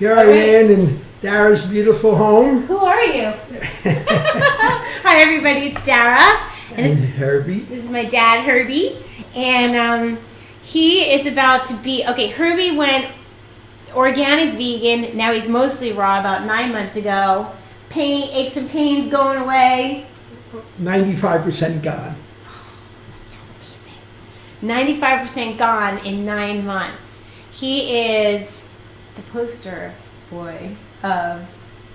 Here I am in Dara's beautiful home. Who are you? Hi everybody, it's Dara. And Herbie. This is my dad, Herbie. And he is about to be, okay, Herbie went organic vegan. Now he's mostly raw about 9 months ago. Aches and pains going away. 95% gone. That's amazing. 95% gone in 9 months. He is the poster boy of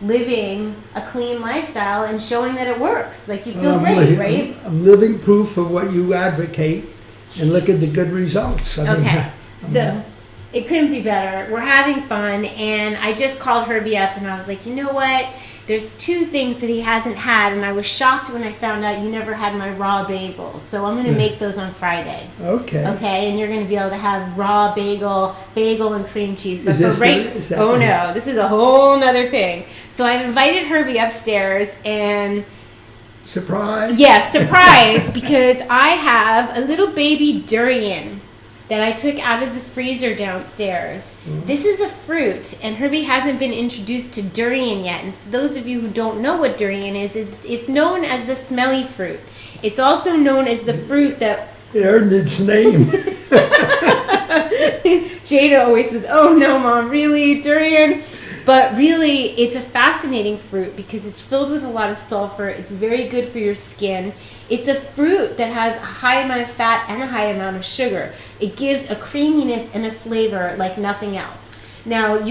living a clean lifestyle and showing that it works. Like, you feel great, right? I'm living proof of what you advocate, and look at the good results. I mean, so it couldn't be better. We're having fun, and I just called Herbie up and I was like, you know what? There's 2 things that he hasn't had, and I was shocked when I found out you never had my raw bagels. So I'm going to make those on Friday. Okay. Okay, and you're going to be able to have raw bagel and cream cheese. But no, this is a whole nother thing. So I've invited Herbie upstairs, and surprise. yes, surprise, because I have a little baby durian that I took out of the freezer downstairs. This is a fruit, and Herbie hasn't been introduced to durian yet. And so those of you who don't know what durian is it's known as the smelly fruit. It's also known as the fruit that... It earned its name. Jada always says, oh no, Mom, really, durian? But really, it's a fascinating fruit because it's filled with a lot of sulfur. It's very good for your skin. It's a fruit that has a high amount of fat and a high amount of sugar. It gives a creaminess and a flavor like nothing else. Now,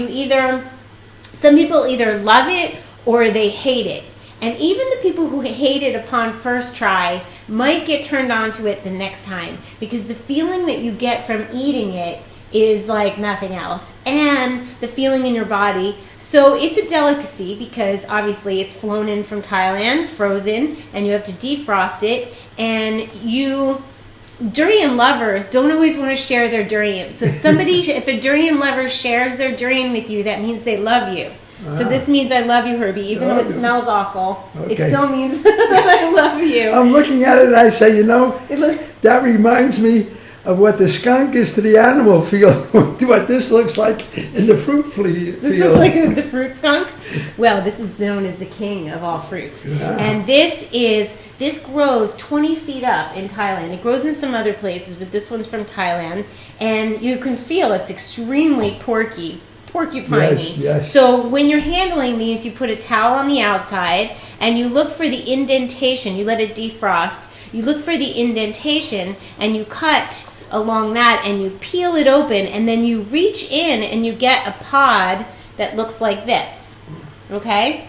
some people either love it or they hate it. And even the people who hate it upon first try might get turned on to it the next time, because the feeling that you get from eating it is like nothing else, and the feeling in your body. So it's a delicacy because obviously it's flown in from Thailand, frozen, and you have to defrost it. And durian lovers don't always want to share their durian. So if a durian lover shares their durian with you, that means they love you. So this means I love you, Herbie, even though it smells awful. Okay. It still means that I love you. I'm looking at it and I say, that reminds me of what the skunk is to the animal field, what this looks like in the fruit field. This looks like the fruit skunk? Well, this is known as the king of all fruits. Yeah. And this grows 20 feet up in Thailand. It grows in some other places, but this one's from Thailand. And you can feel it's extremely porcupine-y. Yes. So when you're handling these, you put a towel on the outside and you look for the indentation. You let it defrost. You look for the indentation and you cut along that and you peel it open, and then you reach in and you get a pod that looks like this. Okay?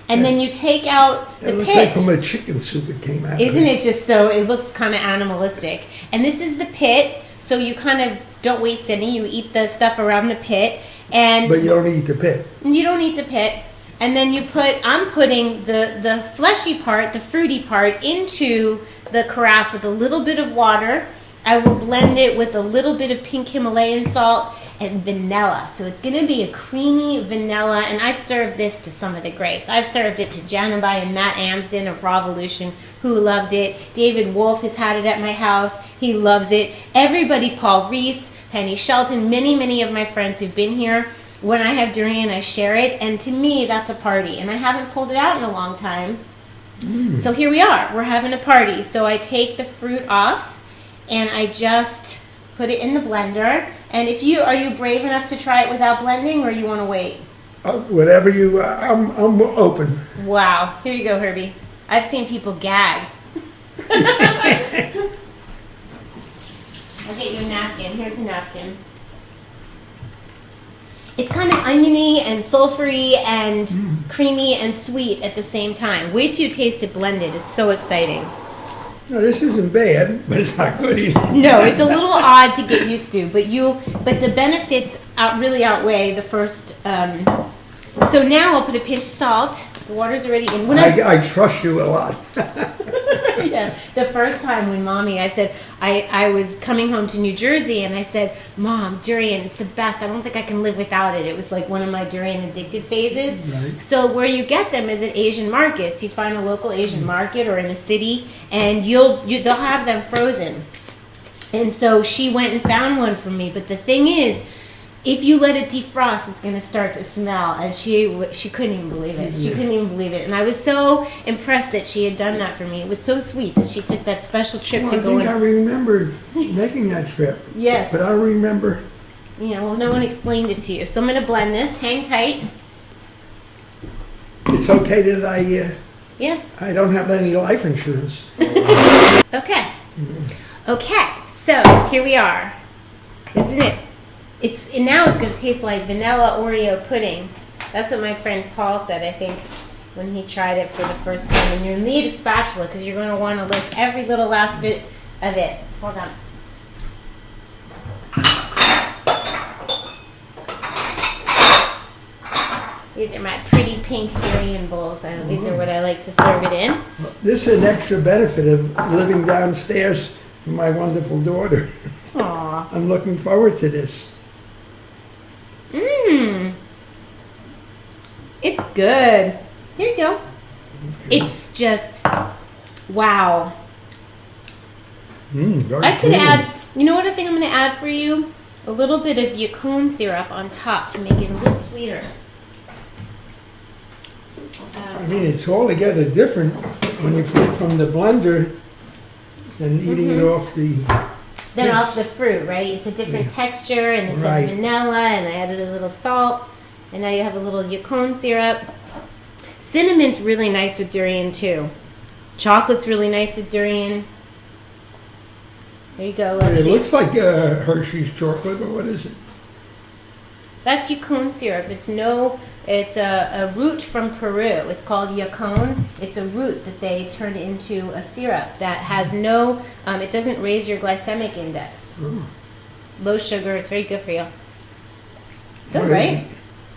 And then you take out the pit. It looks like from a chicken soup it came out. Isn't it just so? It looks kind of animalistic. And this is the pit, so you kind of don't waste any. You eat the stuff around the pit. But you don't eat the pit. You don't eat the pit. And then I'm putting the fleshy part, the fruity part, into the carafe with a little bit of water. I will blend it with a little bit of pink Himalayan salt and vanilla. So it's going to be a creamy vanilla, and I've served this to some of the greats. I've served it to Janabai and Matt Amsden of Rawvolution, who loved it. David Wolf has had it at my house. He loves it. Everybody, Paul Reese, Penny Shelton, many of my friends who've been here, when I have durian, I share it, and to me, that's a party. And I haven't pulled it out in a long time. So here we are. We're having a party. So I take the fruit off, and I just put it in the blender. And are you brave enough to try it without blending, or you want to wait? Whatever I'm open. Wow. Here you go, Herbie. I've seen people gag. I'll get you a napkin. Here's a napkin. It's kind of oniony and sulfury and creamy and sweet at the same time. Wait till you taste it blended. It's so exciting. No, this isn't bad, but it's not good either. No, it's a little odd to get used to, but the benefits really outweigh the first. So now I'll put a pinch of salt. The water's already in. I trust you a lot. Yeah, the first time when I said, I was coming home to New Jersey, and I said, Mom, durian, it's the best. I don't think I can live without it. It was like one of my durian addicted phases. Right. So where you get them is at Asian markets. You find a local Asian market or in a city, and they'll have them frozen. And so she went and found one for me. But the thing is, if you let it defrost, it's going to start to smell. And she couldn't even believe it. She couldn't even believe it. And I was so impressed that she had done that for me. It was so sweet that she took that special trip to go. I think I remembered making that trip. Yes. But I don't remember. Yeah, well, no one explained it to you. So I'm going to blend this. Hang tight. It's okay that Yeah. I don't have any life insurance. Okay. Okay, so here we are. Isn't it? And now it's going to taste like vanilla Oreo pudding. That's what my friend Paul said, I think, when he tried it for the first time. And you need a spatula because you're going to want to lick every little last bit of it. Hold on. These are my pretty pink durian bowls. These are what I like to serve it in. This is an extra benefit of living downstairs with my wonderful daughter. Aww. I'm looking forward to this. Mmm. It's good. Here you go. Okay. It's just, wow. I could add, you know what I think I'm going to add for you? A little bit of yacon syrup on top to make it a little sweeter. I mean, it's altogether different when you put it from the blender than eating it off the... Then off the fruit, right? It's a different texture, and this has vanilla, and I added a little salt, and now you have a little yacon syrup. Cinnamon's really nice with durian, too. Chocolate's really nice with durian. There you go. Let's see. It looks like Hershey's chocolate, but what is it? That's yacon syrup. It's a root from Peru. It's called yacon. It's a root that they turn into a syrup that has no, it doesn't raise your glycemic index. Oh. Low sugar. It's very good for you. Good, right?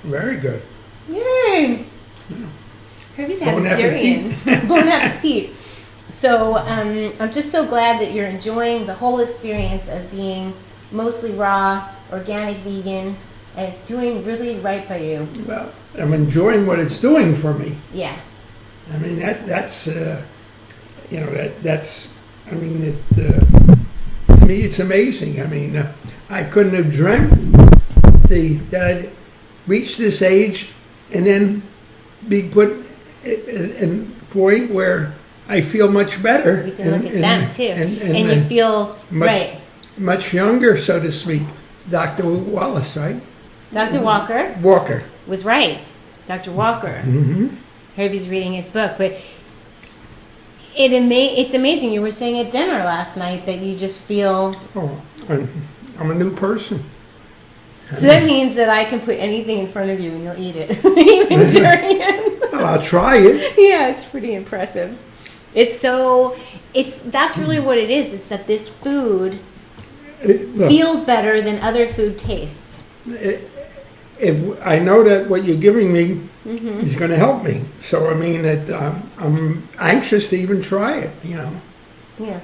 Very good. Yay! Yeah. Herbie's having durian. Bon appetit. So I'm just so glad that you're enjoying the whole experience of being mostly raw, organic, vegan. And it's doing really right by you. Well, I'm enjoying what it's doing for me. Yeah. I mean, that's to me, it's amazing. I mean, I couldn't have dreamt that I'd reach this age and then be put in a point where I feel much better. We can look at that, too. And you feel much younger, so to speak. Dr. Wallace, right? Dr. Walker was right. Dr. Walker. Mm-hmm. Herbie's reading his book, but it's amazing. You were saying at dinner last night that you just feel. Oh, I'm a new person. So that means that I can put anything in front of you and you'll eat it, even durian. Well, I'll try it. Yeah, it's pretty impressive. That's really what it is. It's that this food feels better than other food tastes. If I know that what you're giving me is going to help me, so I mean that I'm anxious to even try it. You know. Yeah.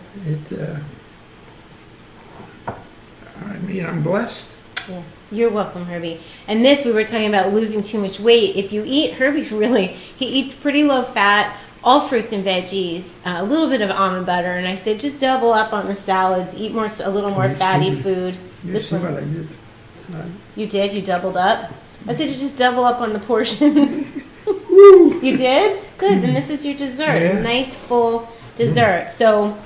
I mean, I'm blessed. Yeah. You're welcome, Herbie. And this, we were talking about losing too much weight. If you eat, he eats pretty low fat, all fruits and veggies, a little bit of almond butter, and I said just double up on the salads, eat a little more fatty food. You see what I did tonight? You did? You doubled up? I said you just double up on the portions. Woo! You did? Good. Then this is your dessert. Yeah. A nice full dessert. So.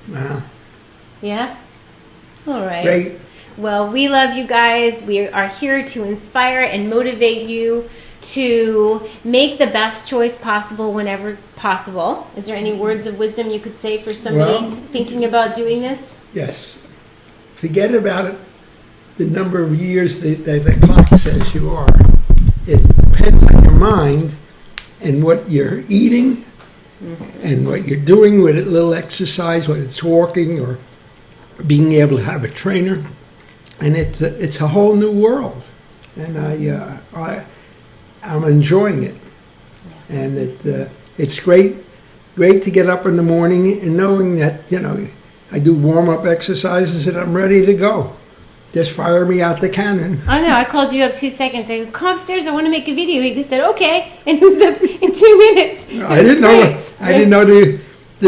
Wow. Yeah? All right. Great. Well, we love you guys. We are here to inspire and motivate you to make the best choice possible whenever possible. Is there any words of wisdom you could say for somebody thinking about doing this? Yes. Forget about it. The number of years that the clock says you are. It depends on your mind and what you're eating and what you're doing with a little exercise, whether it's walking or being able to have a trainer. And it's a whole new world. And I'm enjoying it. And it's great to get up in the morning and knowing that, I do warm-up exercises and I'm ready to go. Just fire me out the cannon. I know. I called you up 2 seconds. I go, come upstairs. I want to make a video. He said, okay. And it was up in 2 minutes. I didn't know the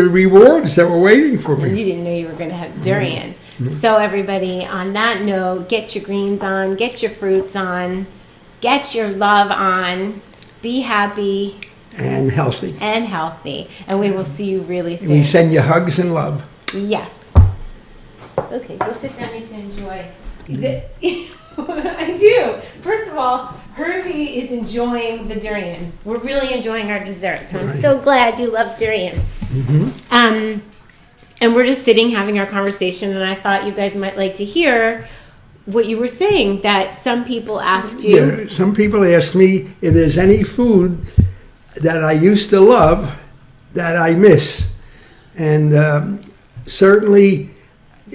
rewards that were waiting for me. And you didn't know you were going to have durian. So everybody, on that note, get your greens on, get your fruits on, get your love on, be happy. And healthy. And we will see you really soon. We send you hugs and love. Yes. Okay, go sit down. You can enjoy. I do. First of all, Herbie is enjoying the durian. We're really enjoying our dessert. So I'm so glad you love durian. And we're just sitting having our conversation, and I thought you guys might like to hear what you were saying, that some people asked you. Yeah, some people asked me if there's any food that I used to love that I miss. And certainly,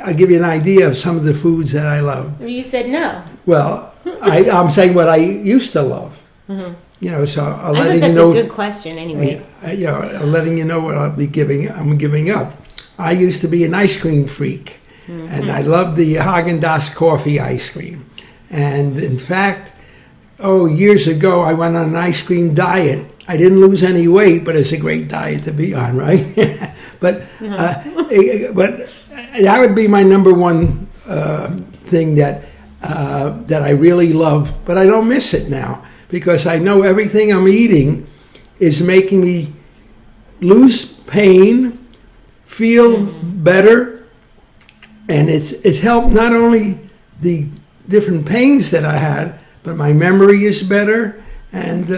I'll give you an idea of some of the foods that I love. You said no. Well, I'm saying what I used to love. You know, so I'm letting that's you know. A good question, anyway. You know, I'm letting you know what I'm giving up. I used to be an ice cream freak, and I loved the Haagen-Dazs coffee ice cream. And in fact, years ago, I went on an ice cream diet. I didn't lose any weight, but it's a great diet to be on, right? but that would be my number one thing that I really love, but I don't miss it now because I know everything I'm eating is making me lose pain, feel better, and it's helped not only the different pains that I had, but my memory is better, and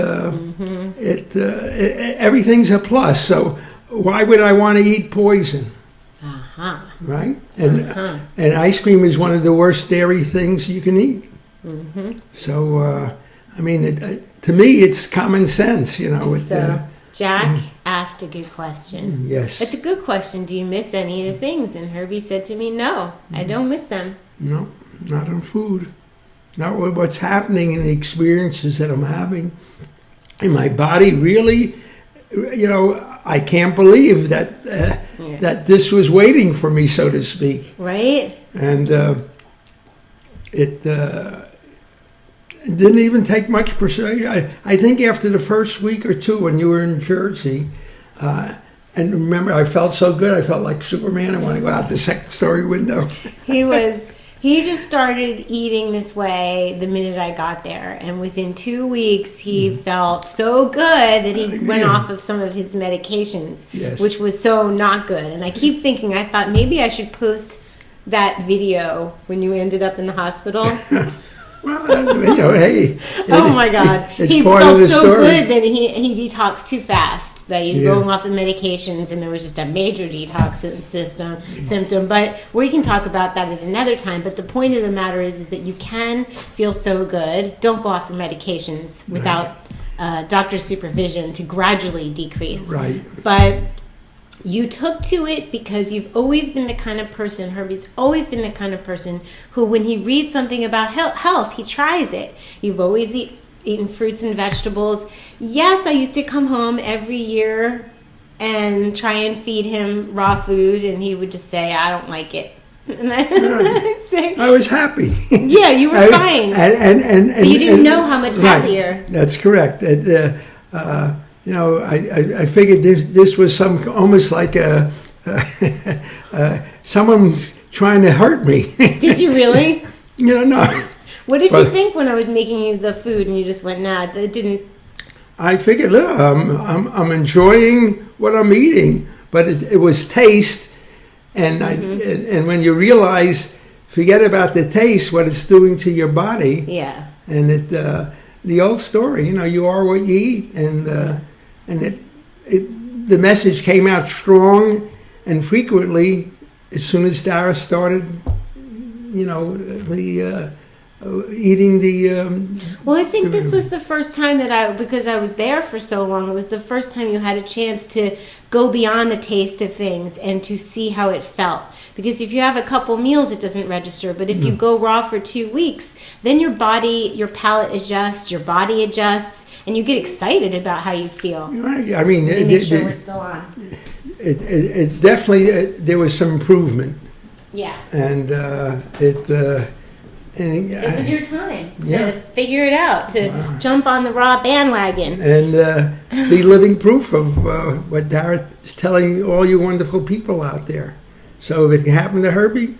everything's a plus. So why would I want to eat poison? Right? And ice cream is one of the worst dairy things you can eat. So, I mean, to me, it's common sense, you know. Jack asked a good question. Yes. It's a good question. Do you miss any of the things? And Herbie said to me, no, I don't miss them. No, not on food. Not with what's happening and the experiences that I'm having. And my body really, you know, I can't believe that that this was waiting for me, so to speak. Right. And it didn't even take much persuasion. I think after the first week or two when you were in Jersey, and remember, I felt so good. I felt like Superman. I want to go out the second story window. He just started eating this way the minute I got there. And within 2 weeks, he felt so good that he went off of some of his medications, which was so not good. And I keep thinking, I thought maybe I should post that video when you ended up in the hospital. Well, you know, hey. Oh my God. He felt so good that he detoxed too fast. That you're going off of medications, and there was just a major detox symptom. But we can talk about that at another time. But the point of the matter is that you can feel so good. Don't go off your medications without doctor's supervision to gradually decrease. Right. But you took to it because you've always been the kind of person, Herbie's always been the kind of person who, when he reads something about health, he tries it. You've always eaten fruits and vegetables. Yes, I used to come home every year and try and feed him raw food, and he would just say, I don't like it. And I'd say, I was happy. Yeah, you were fine. But you didn't know how much happier. That's correct. You know, I figured this was almost like someone's trying to hurt me. Did you really? You know, no. What did you think when I was making you the food and you just went, nah, it didn't? I figured, look, I'm enjoying what I'm eating, but it was taste, and and when you realize, forget about the taste, what it's doing to your body. Yeah. And the old story, you know, you are what you eat, and the message came out strong and frequently as soon as DARA'S started, you know, eating the... well, I think this was the first time that because I was there for so long, it was the first time you had a chance to go beyond the taste of things and to see how it felt. Because if you have a couple meals, it doesn't register. But if you go raw for 2 weeks, then your palate adjusts, your body adjusts, and you get excited about how you feel. Right. I mean... Make sure we're still on. It definitely... there was some improvement. Yeah. And it was your time to figure it out, to jump on the raw bandwagon. And be living proof of what DARA is telling all you wonderful people out there. So if it happened to Herbie,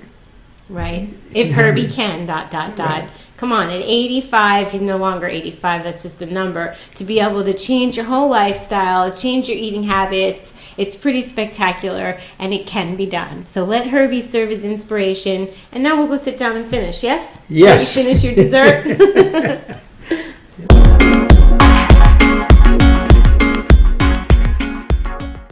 Right. If Herbie can, ... Right. Come on, at 85, he's no longer 85, that's just a number. To be able to change your whole lifestyle, change your eating habits, it's pretty spectacular, and it can be done. So let Herbie serve as inspiration, and now we'll go sit down and finish, yes? Yes. Let you finish your dessert?